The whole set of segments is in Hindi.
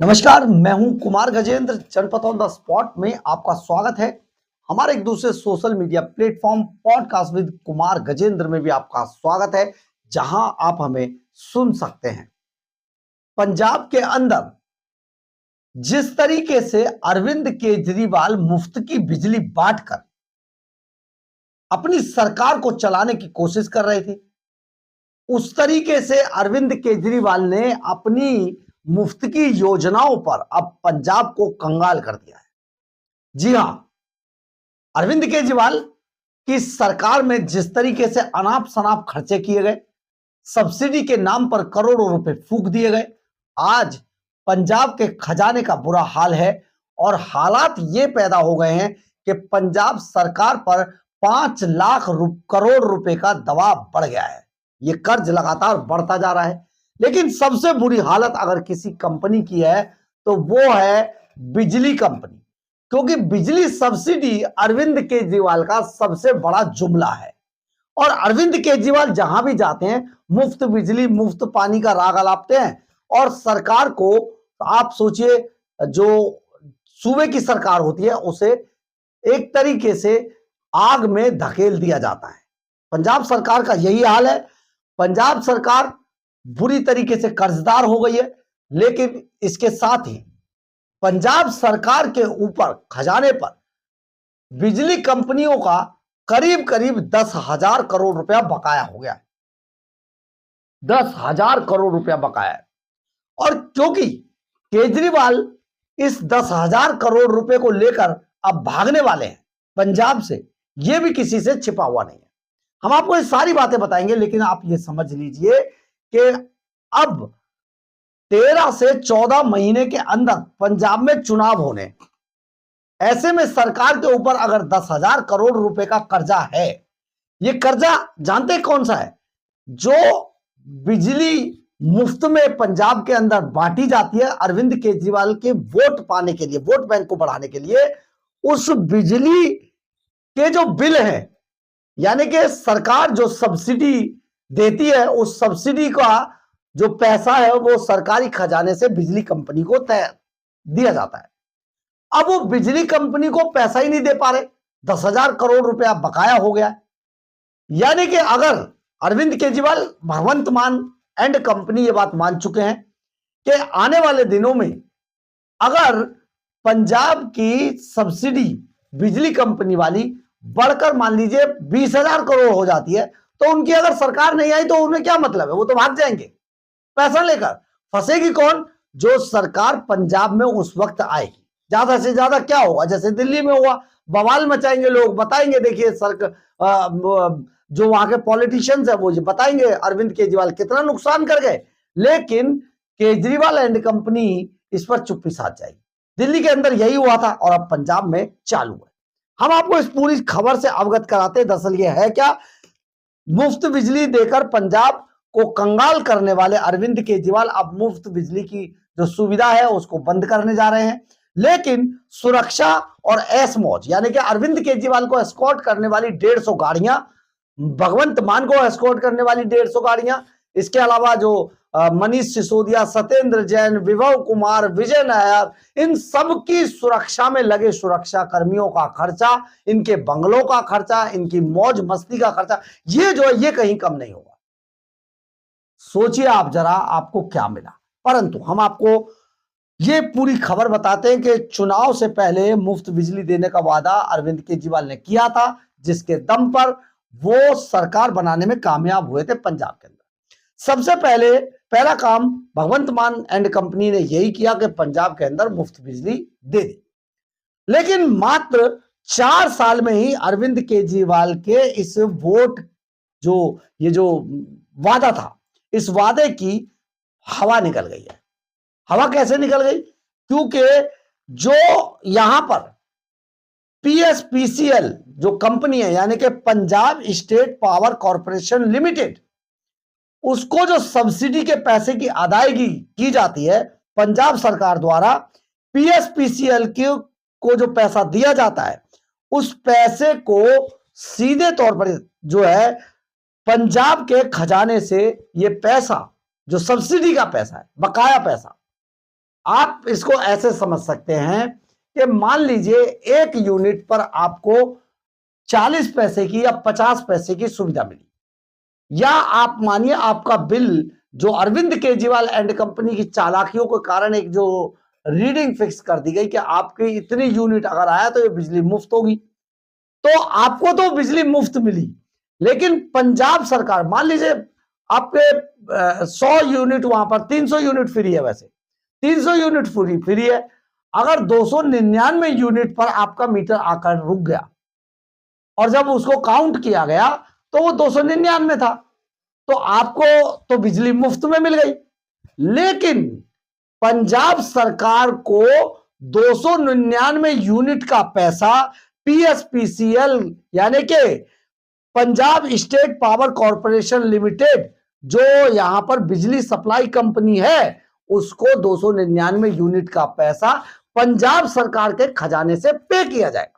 नमस्कार, मैं हूं कुमार गजेंद्र। जनपद ऑन द स्पॉट में आपका स्वागत है। हमारे एक दूसरे social media platform podcast with Kumar Gajendra में भी आपका स्वागत है, जहां आप हमें सुन सकते हैं। पंजाब के अंदर जिस तरीके से अरविंद केजरीवाल मुफ्त की बिजली बांटकर अपनी सरकार को चलाने की कोशिश कर रहे थे, उस तरीके से अरविंद केजरीवाल ने अपनी मुफ्त की योजनाओं पर अब पंजाब को कंगाल कर दिया है। जी हां, अरविंद केजरीवाल की सरकार में जिस तरीके से अनाप शनाप खर्चे किए गए, सब्सिडी के नाम पर करोड़ों रुपए फूंक दिए गए, आज पंजाब के खजाने का बुरा हाल है। और हालात ये पैदा हो गए हैं कि पंजाब सरकार पर 5 लाख करोड़ रुपए का दबाव बढ़ गया है। ये कर्ज लगातार बढ़ता जा रहा है। लेकिन सबसे बुरी हालत अगर किसी कंपनी की है तो वो है बिजली कंपनी, क्योंकि बिजली सब्सिडी अरविंद केजरीवाल का सबसे बड़ा जुमला है। और अरविंद केजरीवाल जहां भी जाते हैं मुफ्त बिजली मुफ्त पानी का राग अलापते हैं। और सरकार को आप सोचिए, जो सूबे की सरकार होती है उसे एक तरीके से आग में धकेल दिया जाता है। पंजाब सरकार का यही हाल है। पंजाब सरकार बुरी तरीके से कर्जदार हो गई है। लेकिन इसके साथ ही पंजाब सरकार के ऊपर खजाने पर बिजली कंपनियों का करीब करीब 10,000 करोड़ रुपया बकाया हो गया है। 10,000 करोड़ रुपया बकाया है। और क्योंकि केजरीवाल इस 10,000 करोड़ रुपए को लेकर अब भागने वाले हैं पंजाब से, यह भी किसी से छिपा हुआ नहीं है। हम आपको ये सारी बातें बताएंगे, लेकिन आप ये समझ लीजिए कि अब 13 से 14 महीने के अंदर पंजाब में चुनाव होने, ऐसे में सरकार के ऊपर अगर 10,000 करोड़ रुपए का कर्जा है, ये कर्जा जानते कौन सा है? जो बिजली मुफ्त में पंजाब के अंदर बांटी जाती है अरविंद केजरीवाल के वोट पाने के लिए, वोट बैंक को बढ़ाने के लिए, उस बिजली के जो बिल है, यानी कि सरकार जो सब्सिडी देती है, उस सब्सिडी का जो पैसा है वो सरकारी खजाने से बिजली कंपनी को दिया जाता है। अब वो बिजली कंपनी को पैसा ही नहीं दे पा रहे, 10,000 करोड़ रुपया बकाया हो गया है। यानी कि अगर अरविंद केजरीवाल, भगवंत मान एंड कंपनी ये बात मान चुके हैं कि आने वाले दिनों में अगर पंजाब की सब्सिडी बिजली कंपनी वाली बढ़कर मान लीजिए 20,000 करोड़ हो जाती है, तो उनकी अगर सरकार नहीं आई तो उन्हें क्या मतलब है? वो तो भाग जाएंगे पैसा लेकर। फंसेगी कौन? जो सरकार पंजाब में उस वक्त आएगी। ज्यादा से ज्यादा क्या होगा? जैसे दिल्ली में हुआ, बवाल मचाएंगे लोग, बताएंगे देखिए जो वहां के पॉलिटिशियंस है वो ये बताएंगे अरविंद केजरीवाल कितना नुकसान कर गए। लेकिन केजरीवाल एंड कंपनी इस पर चुप्पी साध जाएगी। दिल्ली के अंदर यही हुआ था और अब पंजाब में चालू है। हम आपको इस पूरी खबर से अवगत कराते हैं। दरअसल ये है क्या, मुफ्त बिजली देकर पंजाब को कंगाल करने वाले अरविंद केजरीवाल अब मुफ्त बिजली की जो सुविधा है उसको बंद करने जा रहे हैं। लेकिन सुरक्षा और ऐश मौज, यानी कि अरविंद केजरीवाल को एस्कॉर्ट करने वाली 150 गाड़ियां, भगवंत मान को एस्कॉर्ट करने वाली 150 गाड़ियां, इसके अलावा जो मनीष सिसोदिया, सत्येंद्र जैन, विभव कुमार, विजय नायर, इन सब की सुरक्षा में लगे सुरक्षा कर्मियों का खर्चा, इनके बंगलों का खर्चा, इनकी मौज मस्ती का खर्चा, ये जो है ये कहीं कम नहीं होगा। सोचिए आप जरा, आपको क्या मिला। परंतु हम आपको ये पूरी खबर बताते हैं कि चुनाव से पहले मुफ्त बिजली देने का वादा अरविंद केजरीवाल ने किया था, जिसके दम पर वो सरकार बनाने में कामयाब हुए थे पंजाब के अंदर। सबसे पहला काम भगवंत मान एंड कंपनी ने यही किया कि पंजाब के अंदर मुफ्त बिजली दे दी। लेकिन मात्र 4 साल में ही अरविंद केजरीवाल के इस ये जो वादा था, इस वादे की हवा निकल गई है। हवा कैसे निकल गई? क्योंकि जो यहां पर पीएसपीसीएल जो कंपनी है, यानी कि Punjab state power corporation limited, उसको जो सब्सिडी के पैसे की अदायगी की जाती है पंजाब सरकार द्वारा, पीएसपीसीएल को जो पैसा दिया जाता है, उस पैसे को सीधे तौर पर जो है पंजाब के खजाने से ये पैसा, जो सब्सिडी का पैसा है, बकाया पैसा, आप इसको ऐसे समझ सकते हैं कि मान लीजिए एक यूनिट पर आपको 40 पैसे की या 50 पैसे की सुविधा मिली, या आप मानिए आपका बिल जो अरविंद केजरीवाल एंड कंपनी की चालाकियों के कारण एक जो रीडिंग फिक्स कर दी गई कि आपकी इतनी यूनिट अगर आया तो ये बिजली मुफ्त होगी, तो आपको तो बिजली मुफ्त मिली, लेकिन पंजाब सरकार मान लीजिए आपके 100 यूनिट वहां पर 300 यूनिट फ्री है, वैसे 300 यूनिट फ्री है, अगर 299 यूनिट पर आपका मीटर आकर रुक गया और जब उसको काउंट किया गया तो वो 299 था, तो आपको तो बिजली मुफ्त में मिल गई, लेकिन पंजाब सरकार को 299 यूनिट का पैसा पीएसपीसीएल यानी कि Punjab state power corporation limited जो यहां पर बिजली सप्लाई कंपनी है, उसको 299 यूनिट का पैसा पंजाब सरकार के खजाने से पे किया जाएगा।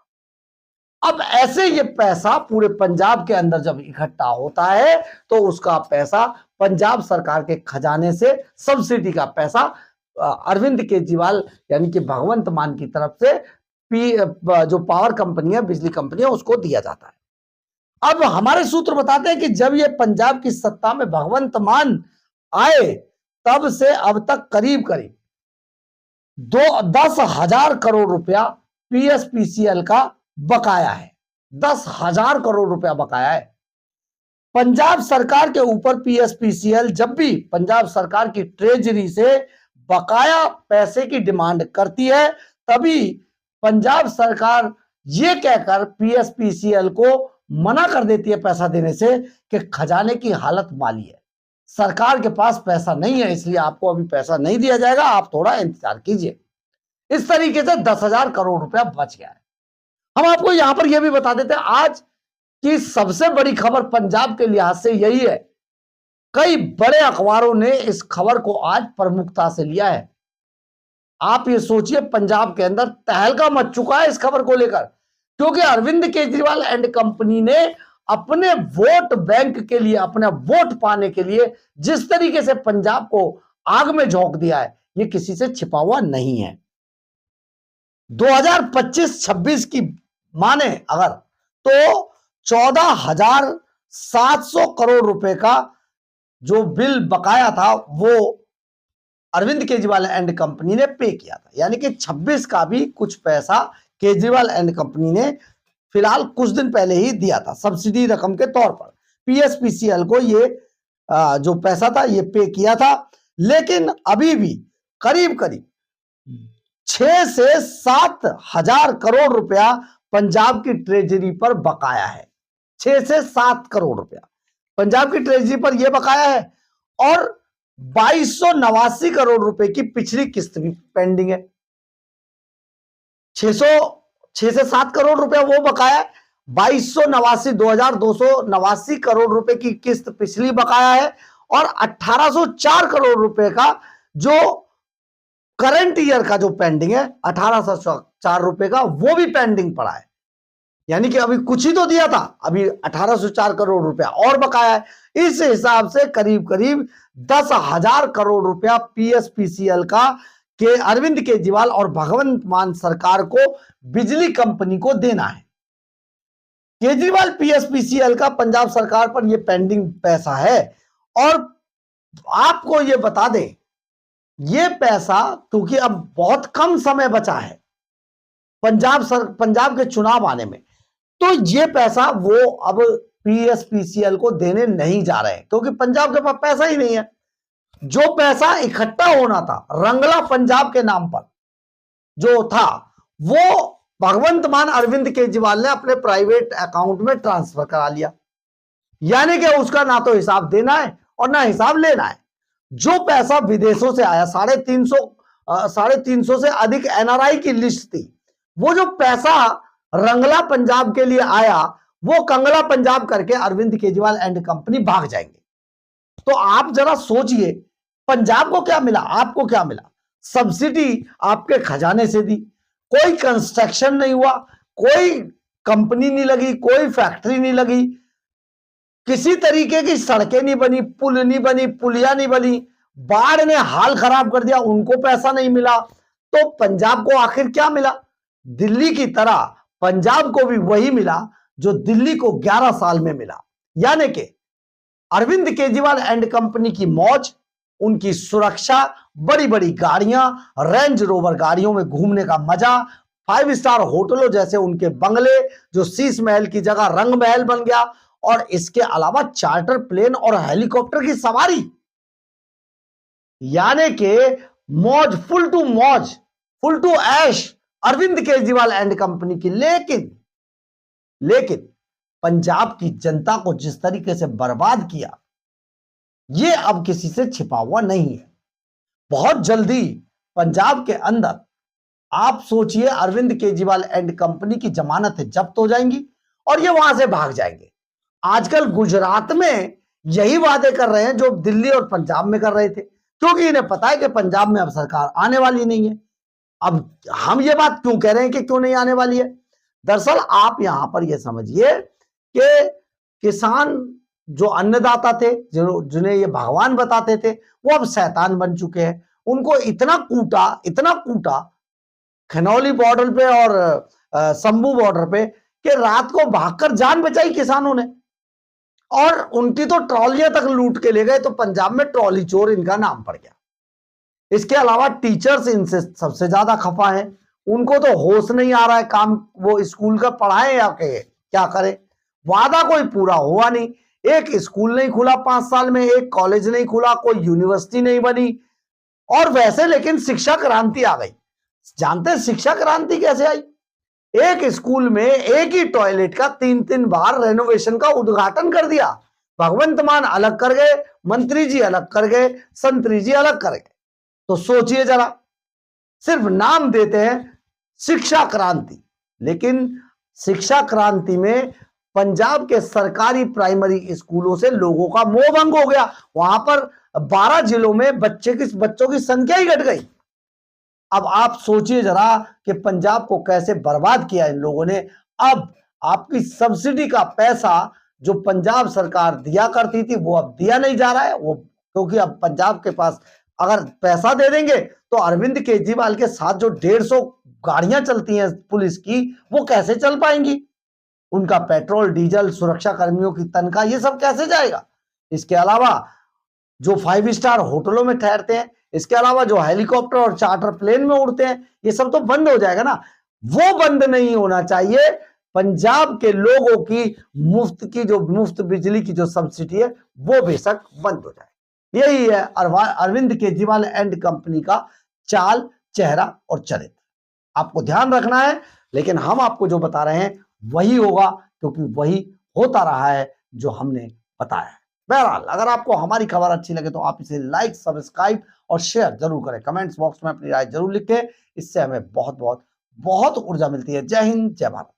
अब ऐसे ये पैसा पूरे पंजाब के अंदर जब इकट्ठा होता है तो उसका पैसा पंजाब सरकार के खजाने से सब्सिडी का पैसा अरविंद केजरीवाल यानी कि भगवंत मान की तरफ से जो पावर कंपनी है, बिजली कंपनी है, उसको दिया जाता है। अब हमारे सूत्र बताते हैं कि जब ये पंजाब की सत्ता में भगवंत मान आए तब से अब तक करीब 10,000 करोड़ रुपया पीएसपीसीएल का बकाया है। 10,000 करोड़ रुपया बकाया है। पंजाब सरकार के ऊपर पीएसपीसीएल जब भी पंजाब सरकार की ट्रेजरी से बकाया पैसे की डिमांड करती है, तभी पंजाब सरकार ये कहकर पीएसपीसीएल को मना कर देती है पैसा देने से कि खजाने की हालत माली है, सरकार के पास पैसा नहीं है, इसलिए आपको अभी पैसा नहीं दिया जाएगा, आप थोड़ा इंतजार कीजिए। इस तरीके से 10,000 करोड़ रुपया बच गया है। हम आपको यहां पर यह भी बता देते हैं आज की सबसे बड़ी खबर पंजाब के लिहाज से यही है, कई बड़े अखबारों ने इस खबर को आज प्रमुखता से लिया है। आप ये सोचिए पंजाब के अंदर तहलका मच चुका है इस खबर को लेकर, क्योंकि अरविंद केजरीवाल एंड कंपनी ने अपने वोट बैंक के लिए, अपना वोट पाने के लिए जिस तरीके से पंजाब को आग में झोंक दिया है, ये किसी से छिपा हुआ नहीं है। 2025-26 की माने अगर तो 14,700 करोड़ रुपए का जो बिल बकाया था वो अरविंद केजरीवाल एंड कंपनी ने पे किया था, यानी कि 26 का भी कुछ पैसा केजरीवाल एंड कंपनी ने फिलहाल कुछ दिन पहले ही दिया था सब्सिडी रकम के तौर पर। पीएसपीसीएल को ये जो पैसा था ये पे किया था, लेकिन अभी भी करीब 6 से 7,000 करोड़ रुपया पंजाब की ट्रेजरी पर बकाया है। 6 से 7 करोड़ रुपया पंजाब की ट्रेजरी पर यह बकाया है, और 2,289 करोड़ रुपए की पिछली किस्त भी पेंडिंग है। 6 से 7 करोड़ रुपया वो बकाया है, 2,289 करोड़ रुपए की किस्त पिछली बकाया है, और 1,804 करोड़ रुपए का जो करंट ईयर का जो पेंडिंग है 1,804 रुपए का वो भी पेंडिंग पड़ा है, यानी कि अभी कुछ ही तो दिया था, अभी 1,804 करोड़ रुपया और बकाया है। इस हिसाब से करीब 10,000 करोड़ रुपया पीएसपीसीएल का के अरविंद केजरीवाल और भगवंत मान सरकार को बिजली कंपनी को देना है। केजरीवाल पीएसपीसीएल का पंजाब सरकार पर यह पेंडिंग पैसा है, और आपको यह बता दें ये पैसा क्योंकि अब बहुत कम समय बचा है पंजाब के चुनाव आने में, तो ये पैसा वो अब पीएसपीसीएल को देने नहीं जा रहे हैं, क्योंकि पंजाब के पास पैसा ही नहीं है। जो पैसा इकट्ठा होना था रंगला पंजाब के नाम पर जो था, वो भगवंत मान अरविंद केजरीवाल ने अपने प्राइवेट अकाउंट में ट्रांसफर करा लिया, यानी कि उसका ना तो हिसाब देना है और ना हिसाब लेना है। जो पैसा विदेशों से आया 350 से अधिक एनआरआई की लिस्ट थी, वो जो पैसा रंगला पंजाब के लिए आया वो कंगला पंजाब करके अरविंद केजरीवाल एंड कंपनी भाग जाएंगे। तो आप जरा सोचिए पंजाब को क्या मिला, आपको क्या मिला? सब्सिडी आपके खजाने से दी, कोई कंस्ट्रक्शन नहीं हुआ, कोई कंपनी नहीं लगी, कोई फैक्ट्री नहीं लगी, किसी तरीके की सड़कें नहीं बनी, पुल नहीं बनी, पुलिया नहीं बनी, बाढ़ ने हाल खराब कर दिया, उनको पैसा नहीं मिला, तो पंजाब को आखिर क्या मिला? दिल्ली की तरह पंजाब को भी वही मिला जो दिल्ली को 11 साल में मिला, यानी कि अरविंद केजरीवाल एंड कंपनी की मौज, उनकी सुरक्षा, बड़ी बड़ी गाड़ियां, रेंज रोवर गाड़ियों में घूमने का मजा, 5 स्टार होटलों जैसे उनके बंगले जो शीश महल की जगह रंग महल बन गया, और इसके अलावा चार्टर प्लेन और हेलीकॉप्टर की सवारी, यानी कि मौज, फुल टू ऐश अरविंद केजरीवाल एंड कंपनी की। लेकिन पंजाब की जनता को जिस तरीके से बर्बाद किया, यह अब किसी से छिपा हुआ नहीं है। बहुत जल्दी पंजाब के अंदर आप सोचिए अरविंद केजरीवाल एंड कंपनी की जमानतें जब्त हो जाएंगी और ये वहां से भाग जाएंगे। आजकल गुजरात में यही वादे कर रहे हैं जो दिल्ली और पंजाब में कर रहे थे, क्योंकि इन्हें पता है कि पंजाब में अब सरकार आने वाली नहीं है। अब हम ये बात क्यों कह रहे हैं कि क्यों नहीं आने वाली है? दरअसल आप यहां पर यह समझिए कि किसान जो अन्नदाता थे, जिन्हें ये भगवान बताते थे, वो अब शैतान बन चुके हैं। उनको इतना कूटा खनौली बॉर्डर पे और शंभू बॉर्डर पे कि रात को भागकर जान बचाई किसानों ने, और उनकी तो ट्रॉलियां तक लूट के ले गए। तो पंजाब में ट्रॉली चोर इनका नाम पड़ गया। इसके अलावा टीचर्स इनसे सबसे ज्यादा खफा हैं। उनको तो होश नहीं आ रहा है काम वो स्कूल का पढ़ाएं या क्या करें। वादा कोई पूरा हुआ नहीं, एक स्कूल नहीं खुला 5 साल में, एक कॉलेज नहीं खुला, कोई यूनिवर्सिटी नहीं बनी। और वैसे लेकिन शिक्षा क्रांति आ गई। जानते हैं शिक्षा क्रांति कैसे आई? एक स्कूल में एक ही टॉयलेट का 3 बार रेनोवेशन का उद्घाटन कर दिया। भगवंत मान अलग कर गए, मंत्री जी अलग कर गए, संतरी जी अलग कर गए। तो सोचिए जरा, सिर्फ नाम देते हैं शिक्षा क्रांति, लेकिन शिक्षा क्रांति में पंजाब के सरकारी प्राइमरी स्कूलों से लोगों का मोह भंग हो गया। वहां पर 12 जिलों में बच्चों की संख्या ही घट गई। अब आप सोचिए जरा कि पंजाब को कैसे बर्बाद किया इन लोगों ने। अब आपकी सब्सिडी का पैसा जो पंजाब सरकार दिया करती थी वो अब दिया नहीं जा रहा है, वो क्योंकि अब पंजाब के पास अगर पैसा दे देंगे तो अरविंद केजरीवाल के साथ जो 150 गाड़ियां चलती हैं पुलिस की, वो कैसे चल पाएंगी? उनका पेट्रोल, डीजल, सुरक्षा कर्मियों की तनख्वाह, ये सब कैसे जाएगा? इसके अलावा जो 5 स्टार होटलों में ठहरते हैं, इसके अलावा जो हेलीकॉप्टर और चार्टर प्लेन में उड़ते हैं, ये सब तो बंद हो जाएगा ना। वो बंद नहीं होना चाहिए। पंजाब के लोगों की मुफ्त बिजली की जो सब्सिडी है वो बेशक बंद हो जाए। यही है अरविंद केजरीवाल एंड कंपनी का चाल, चेहरा और चरित्र। आपको ध्यान रखना है, लेकिन हम आपको जो बता रहे हैं वही होगा, क्योंकि वही होता रहा है जो हमने बताया है। बहरहाल, अगर आपको हमारी खबर अच्छी लगे तो आप इसे लाइक, सब्सक्राइब और शेयर जरूर करें। कमेंट्स बॉक्स में अपनी राय जरूर लिखें, इससे हमें बहुत बहुत बहुत ऊर्जा मिलती है। जय हिंद, जय भारत।